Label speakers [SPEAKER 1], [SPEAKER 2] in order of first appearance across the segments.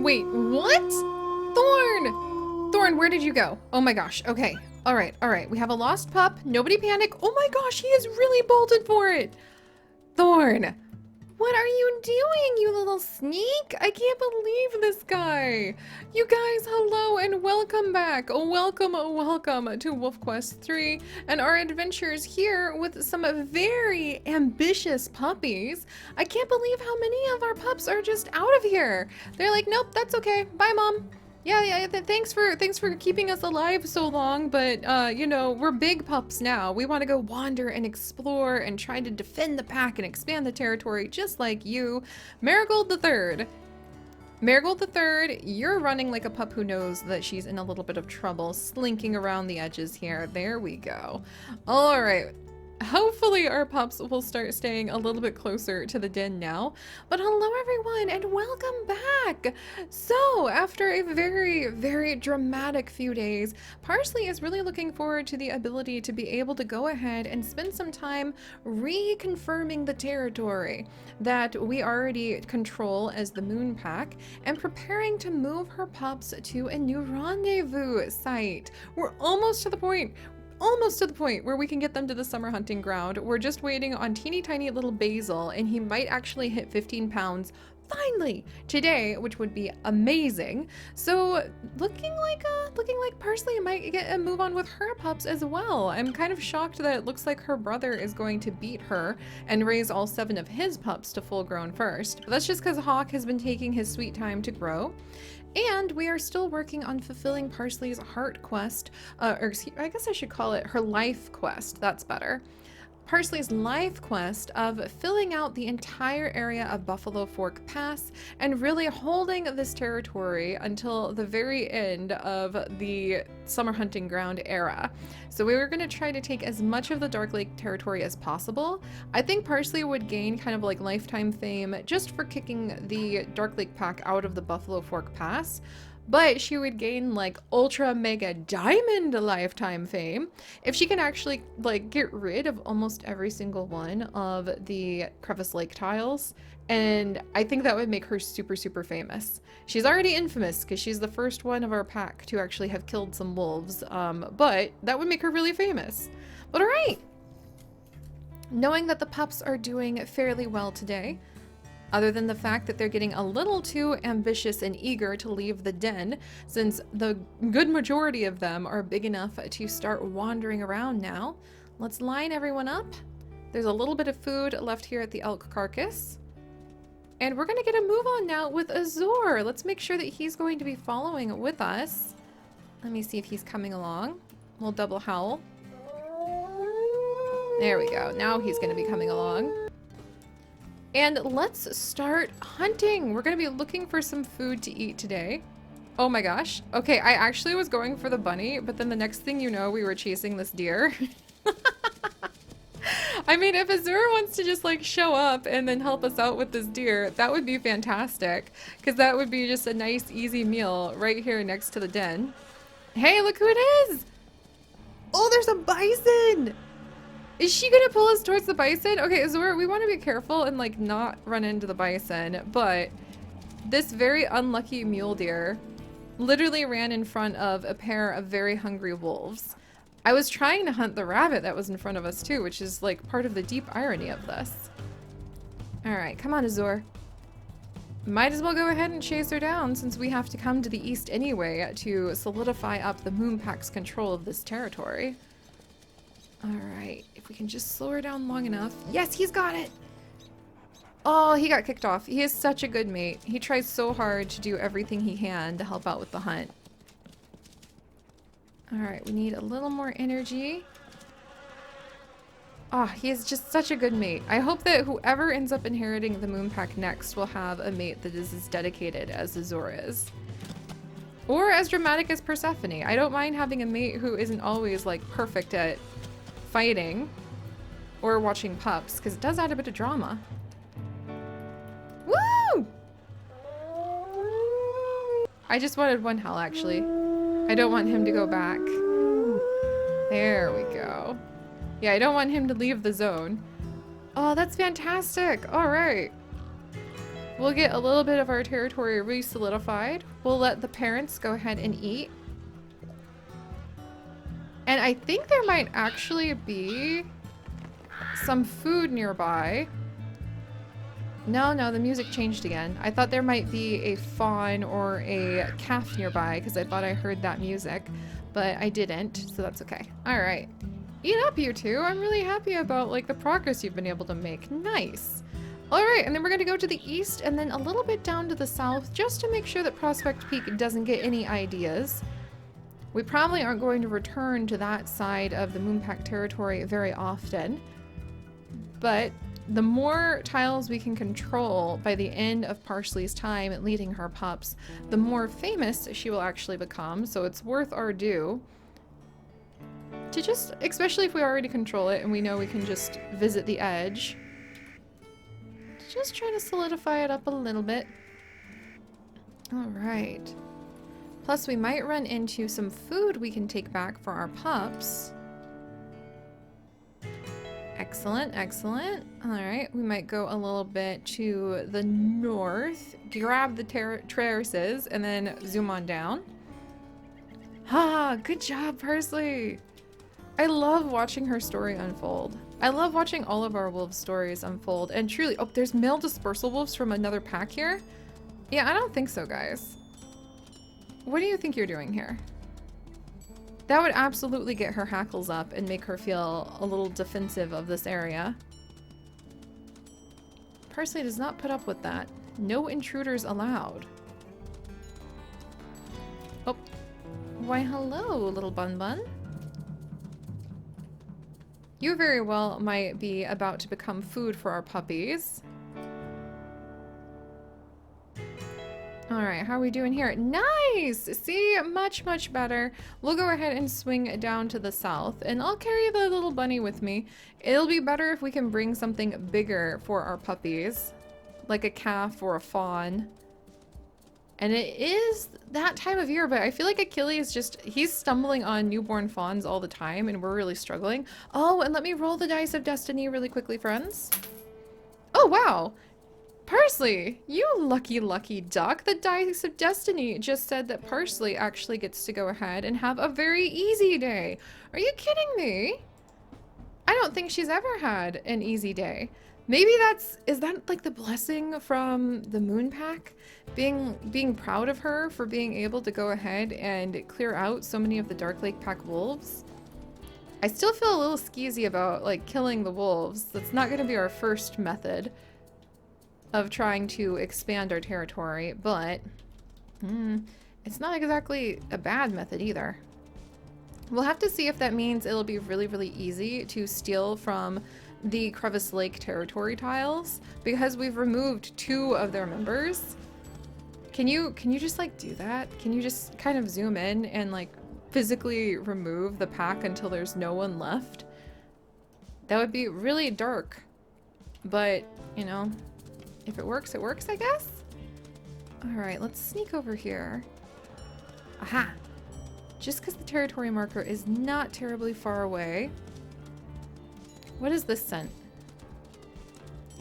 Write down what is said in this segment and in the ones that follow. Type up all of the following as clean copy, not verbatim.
[SPEAKER 1] Wait, what? Thorn! Thorn, where did you go? Oh my gosh, okay. All right. We have a lost pup. Nobody panic. Oh my gosh, he is really bolted for it. Thorn, what are you doing, you little sneak? I can't believe this guy. You guys, hello and welcome back. Welcome to Wolf Quest 3 and our adventures here with some very ambitious puppies. I can't believe how many of our pups are just out of here. They're like, nope, that's okay. Bye, Mom. Yeah, thanks for keeping us alive so long, but you know, we're big pups now. We want to go wander and explore and try to defend the pack and expand the territory just like you. Marigold the Third. Marigold the Third, you're running like a pup who knows that she's in a little bit of trouble, slinking around the edges here. There we go. All right. Hopefully our pups will start staying a little bit closer to the den now. But hello everyone and welcome back! So after a very dramatic few days, Parsley is really looking forward to the ability to be able to go ahead and spend some time reconfirming the territory that we already control as the Moon Pack and preparing to move her pups to a new rendezvous site. We're almost to the point where we can get them to the summer hunting ground. We're just waiting on teeny tiny little Basil, and he might actually hit 15 pounds finally today, which would be amazing. So looking like Parsley might get a move on with her pups as well. I'm kind of shocked that it looks like her brother is going to beat her and raise all 7 of his pups to full grown first. But that's just because Hawk has been taking his sweet time to grow. And we are still working on fulfilling Parsley's heart quest, or I guess I should call it her life quest. That's better. Parsley's life quest of filling out the entire area of Buffalo Fork Pass and really holding this territory until the very end of the summer hunting ground era. So we were going to try to take as much of the Dark Lake territory as possible. I think Parsley would gain kind of like lifetime fame just for kicking the Dark Lake pack out of the Buffalo Fork Pass. But she would gain like ultra mega diamond lifetime fame if she can actually like get rid of almost every single one of the Crevice Lake tiles. And I think that would make her super famous. She's already infamous because she's the first one of our pack to actually have killed some wolves. But that would make her really famous. But all right. Knowing that the pups are doing fairly well today, other than the fact that they're getting a little too ambitious and eager to leave the den, since the good majority of them are big enough to start wandering around now. Let's line everyone up. There's a little bit of food left here at the elk carcass. And we're gonna get a move on now with Azor. Let's make sure that he's going to be following with us. Let me see if he's coming along. We'll double howl. There we go. Now he's gonna be coming along. And let's start hunting. We're gonna be looking for some food to eat today. Oh my gosh. Okay, I actually was going for the bunny, but then the next thing you know, we were chasing this deer. I mean, if Azur wants to just like show up and then help us out with this deer, that would be fantastic. Because that would be just a nice, easy meal right here next to the den. Hey, look who it is! Oh, there's a bison! Is she gonna pull us towards the bison? Okay, Azor, we want to be careful and like not run into the bison, but this very unlucky mule deer literally ran in front of a pair of very hungry wolves. I was trying to hunt the rabbit that was in front of us too, which is like part of the deep irony of this. All right, come on, Azor. Might as well go ahead and chase her down since we have to come to the east anyway to solidify up the Moon Pack's control of this territory. Alright, if we can just slow her down long enough. Yes, he's got it! Oh, he got kicked off. He is such a good mate. He tries so hard to do everything he can to help out with the hunt. Alright, we need a little more energy. Oh, he is just such a good mate. I hope that whoever ends up inheriting the Moon Pack next will have a mate that is as dedicated as Azor is. Or as dramatic as Persephone. I don't mind having a mate who isn't always like perfect at fighting or watching pups, because it does add a bit of drama. Woo! I just wanted one howl, actually. I don't want him to go back. There we go. Yeah, I don't want him to leave the zone. Oh, that's fantastic. All right. We'll get a little bit of our territory re-solidified. We'll let the parents go ahead and eat. And I think there might actually be some food nearby. No, the music changed again. I thought there might be a fawn or a calf nearby because I thought I heard that music, but I didn't, so that's okay. All right. Eat up, you two. I'm really happy about like the progress you've been able to make. Nice. All right, and then we're gonna go to the east and then a little bit down to the south just to make sure that Prospect Peak doesn't get any ideas. We probably aren't going to return to that side of the Moonpack territory very often, but the more tiles we can control by the end of Parsley's time leading her pups, the more famous she will actually become, so it's worth our due to just, especially if we already control it and we know we can just visit the edge, just try to solidify it up a little bit. All right. Plus we might run into some food we can take back for our pups. Excellent, excellent. All right, we might go a little bit to the north, grab the terraces, and then zoom on down. Ha! Good job, Parsley! I love watching her story unfold. I love watching all of our wolves' stories unfold, and truly— oh, there's male dispersal wolves from another pack here? Yeah, I don't think so, guys. What do you think you're doing here? That would absolutely get her hackles up and make her feel a little defensive of this area. Parsley does not put up with that. No intruders allowed. Oh. Why, hello, little Bun Bun. You very well might be about to become food for our puppies. Alright, how are we doing here? Nice! See, much, much better. We'll go ahead and swing down to the south, and I'll carry the little bunny with me. It'll be better if we can bring something bigger for our puppies, like a calf or a fawn. And it is that time of year, but I feel like Achilles he's stumbling on newborn fawns all the time, and we're really struggling. Oh, and let me roll the dice of destiny really quickly, friends. Oh, wow! Parsley, you lucky, lucky duck. The dice of destiny just said that Parsley actually gets to go ahead and have a very easy day. Are you kidding me? I don't think she's ever had an easy day. Maybe is that like the blessing from the Moon Pack? Being proud of her for being able to go ahead and clear out so many of the Dark Lake Pack wolves. I still feel a little skeezy about like killing the wolves. That's not going to be our first method of trying to expand our territory, but it's not exactly a bad method either. We'll have to see if that means it'll be really, really easy to steal from the Crevice Lake territory tiles, because we've removed 2 of their members. Can you just like do that? Can you just kind of zoom in and like physically remove the pack until there's no one left? That would be really dark, but you know, if it works, I guess. All right, let's sneak over here. Aha! Just because the territory marker is not terribly far away. What is this scent?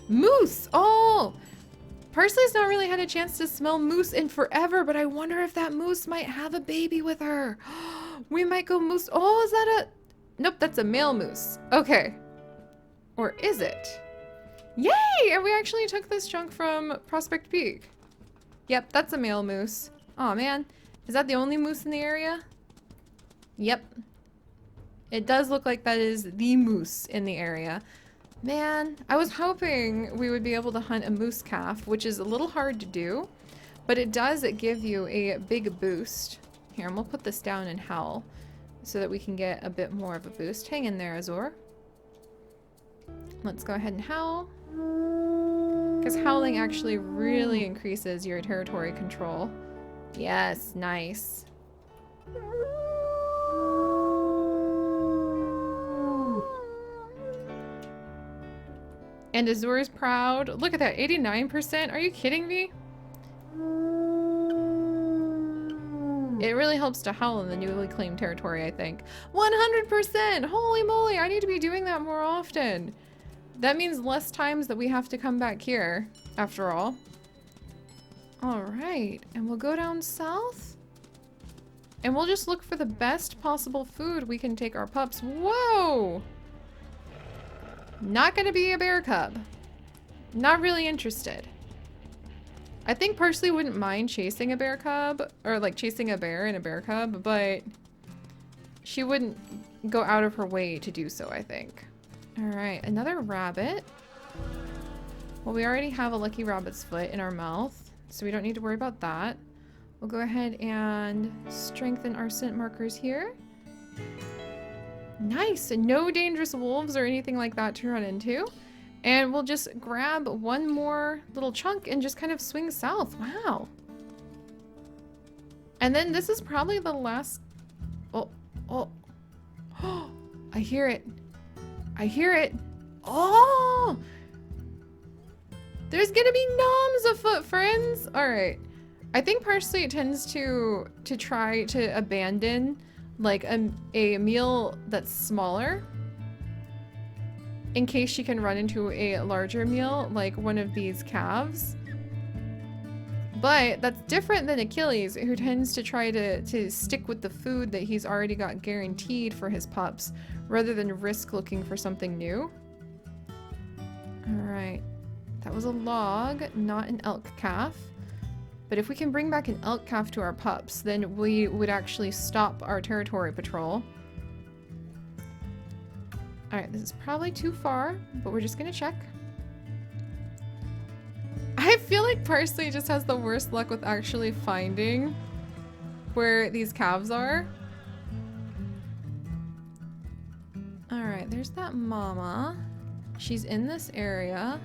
[SPEAKER 1] Moose! Oh! Parsley's not really had a chance to smell moose in forever, but I wonder if that moose might have a baby with her. We might go moose. Oh, is that a... Nope, that's a male moose. Okay. Or is it? Yay! And we actually took this chunk from Prospect Peak. Yep, that's a male moose. Aw, man. Is that the only moose in the area? Yep. It does look like that is the moose in the area. Man, I was hoping we would be able to hunt a moose calf, which is a little hard to do, but it does give you a big boost. Here, and we'll put this down in Howl so that we can get a bit more of a boost. Hang in there, Azor. Let's go ahead and howl. Because howling actually really increases your territory control. Yes, nice. And Azor is proud. Look at that, 89%. Are you kidding me? It really helps to howl in the newly claimed territory, I think. 100%! Holy moly, I need to be doing that more often. That means less times that we have to come back here, after all. All right, and we'll go down south. And we'll just look for the best possible food we can take our pups. Whoa! Not gonna be a bear cub. Not really interested. I think Parsley wouldn't mind chasing a bear cub, or like chasing a bear and a bear cub, but she wouldn't go out of her way to do so, I think. All right, another rabbit. Well, we already have a lucky rabbit's foot in our mouth, so we don't need to worry about that. We'll go ahead and strengthen our scent markers here. Nice, no dangerous wolves or anything like that to run into. And we'll just grab one more little chunk and just kind of swing south. Wow. And then this is probably the last... Oh, oh. I hear it. I hear it. Oh! There's gonna be gnomes afoot, friends. All right. I think Parsley tends to try to abandon like a meal that's smaller in case she can run into a larger meal like one of these calves. But that's different than Achilles, who tends to try to stick with the food that he's already got guaranteed for his pups rather than risk looking for something new. All right. That was a log, not an elk calf. But if we can bring back an elk calf to our pups, then we would actually stop our territory patrol. Alright, this is probably too far, but we're just gonna check. I feel like Parsley just has the worst luck with actually finding where these calves are. Alright, there's that mama. She's in this area.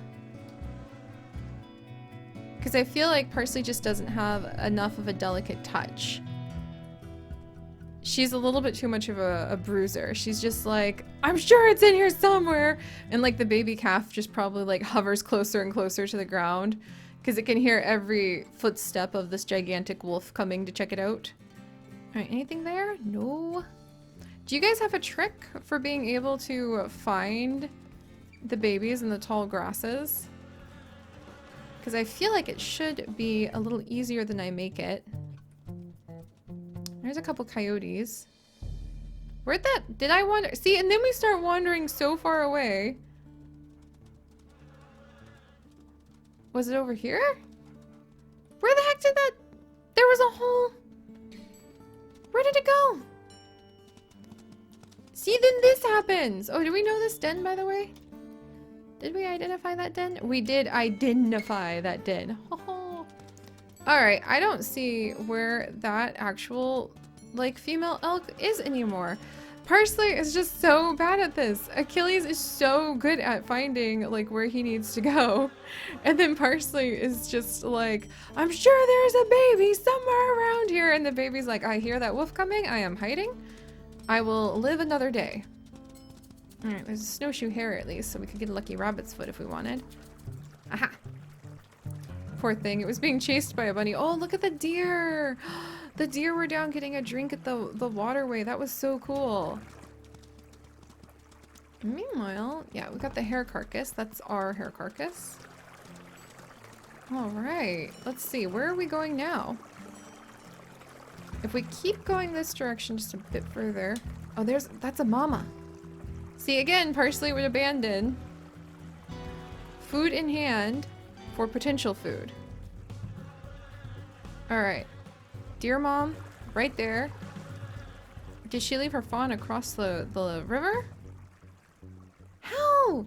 [SPEAKER 1] Because I feel like Parsley just doesn't have enough of a delicate touch. She's a little bit too much of a bruiser. She's just like, I'm sure it's in here somewhere. And like the baby calf just probably like hovers closer and closer to the ground because it can hear every footstep of this gigantic wolf coming to check it out. All right, anything there? No. Do you guys have a trick for being able to find the babies in the tall grasses? Because I feel like it should be a little easier than I make it. There's a couple coyotes. Where'd that... Did I wander... See, and then we start wandering so far away. Was it over here? Where the heck did that... There was a hole... Where did it go? See, then this happens. Oh, do we know this den, by the way? Did we identify that den? We did identify that den. Alright, I don't see where that actual, like, female elk is anymore. Parsley is just so bad at this. Achilles is so good at finding, like, where he needs to go. And then Parsley is just like, I'm sure there's a baby somewhere around here. And the baby's like, I hear that wolf coming. I am hiding. I will live another day. Alright, there's a snowshoe hare at least, so we could get a lucky rabbit's foot if we wanted. Aha! Poor thing, it was being chased by a bunny. Oh, look at the deer! The deer were down getting a drink at the waterway. That was so cool. Meanwhile, yeah, we got the hare carcass. That's our hare carcass. Alright, let's see. Where are we going now? If we keep going this direction just a bit further... Oh, that's a mama. See, again, Parsley would abandon food in hand for potential food. Alright. Dear mom, right there. Did she leave her fawn across the river? How?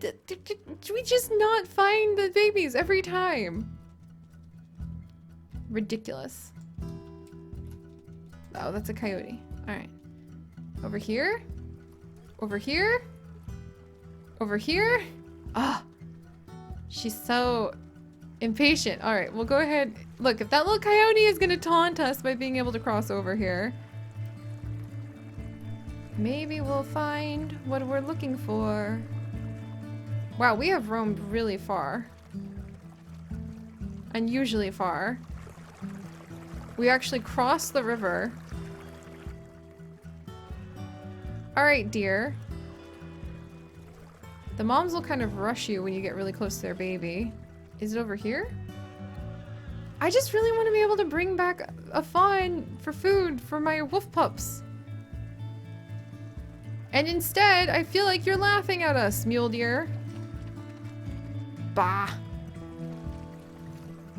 [SPEAKER 1] Did we just not find the babies every time? Ridiculous. Oh, that's a coyote. Alright. Over here? Over here? Over here? Ah! She's so impatient. Alright, we'll go ahead. Look, if that little coyote is gonna taunt us by being able to cross over here, maybe we'll find what we're looking for. Wow, we have roamed really far. Unusually far. We actually crossed the river. Alright, dear. The moms will kind of rush you when you get really close to their baby. Is it over here? I just really want to be able to bring back a fawn for food for my wolf pups. And instead, I feel like you're laughing at us, mule deer. Bah.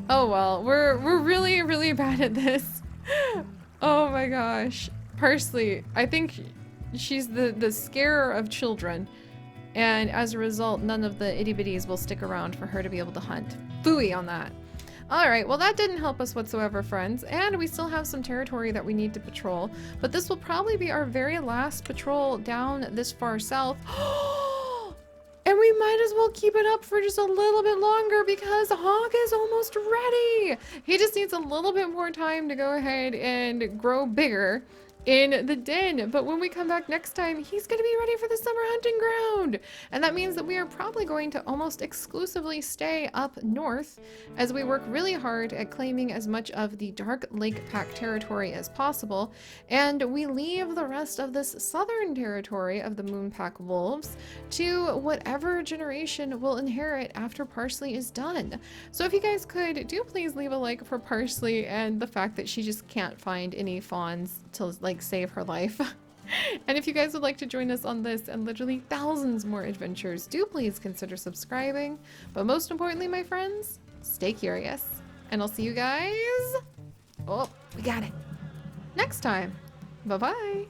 [SPEAKER 1] Oh well, we're really, really bad at this. Oh my gosh. Parsley, I think she's the scarer of children. And as a result, none of the itty bitties will stick around for her to be able to hunt. Phooey on that. Alright, well that didn't help us whatsoever, friends, and we still have some territory that we need to patrol, but this will probably be our very last patrol down this far south. And we might as well keep it up for just a little bit longer because Hawk is almost ready! He just needs a little bit more time to go ahead and grow bigger in the den, but when we come back next time, he's going to be ready for the summer hunting ground. And that means that we are probably going to almost exclusively stay up north as we work really hard at claiming as much of the Dark Lake Pack territory as possible, and we leave the rest of this southern territory of the Moon Pack wolves to whatever generation will inherit after Parsley is done. So if you guys could, do please leave a like for Parsley and the fact that she just can't find any fawns to like save her life. And if you guys would like to join us on this and literally thousands more adventures, do please consider subscribing. But most importantly, my friends, stay curious. And I'll see you guys, oh, we got it, next time. Bye-bye.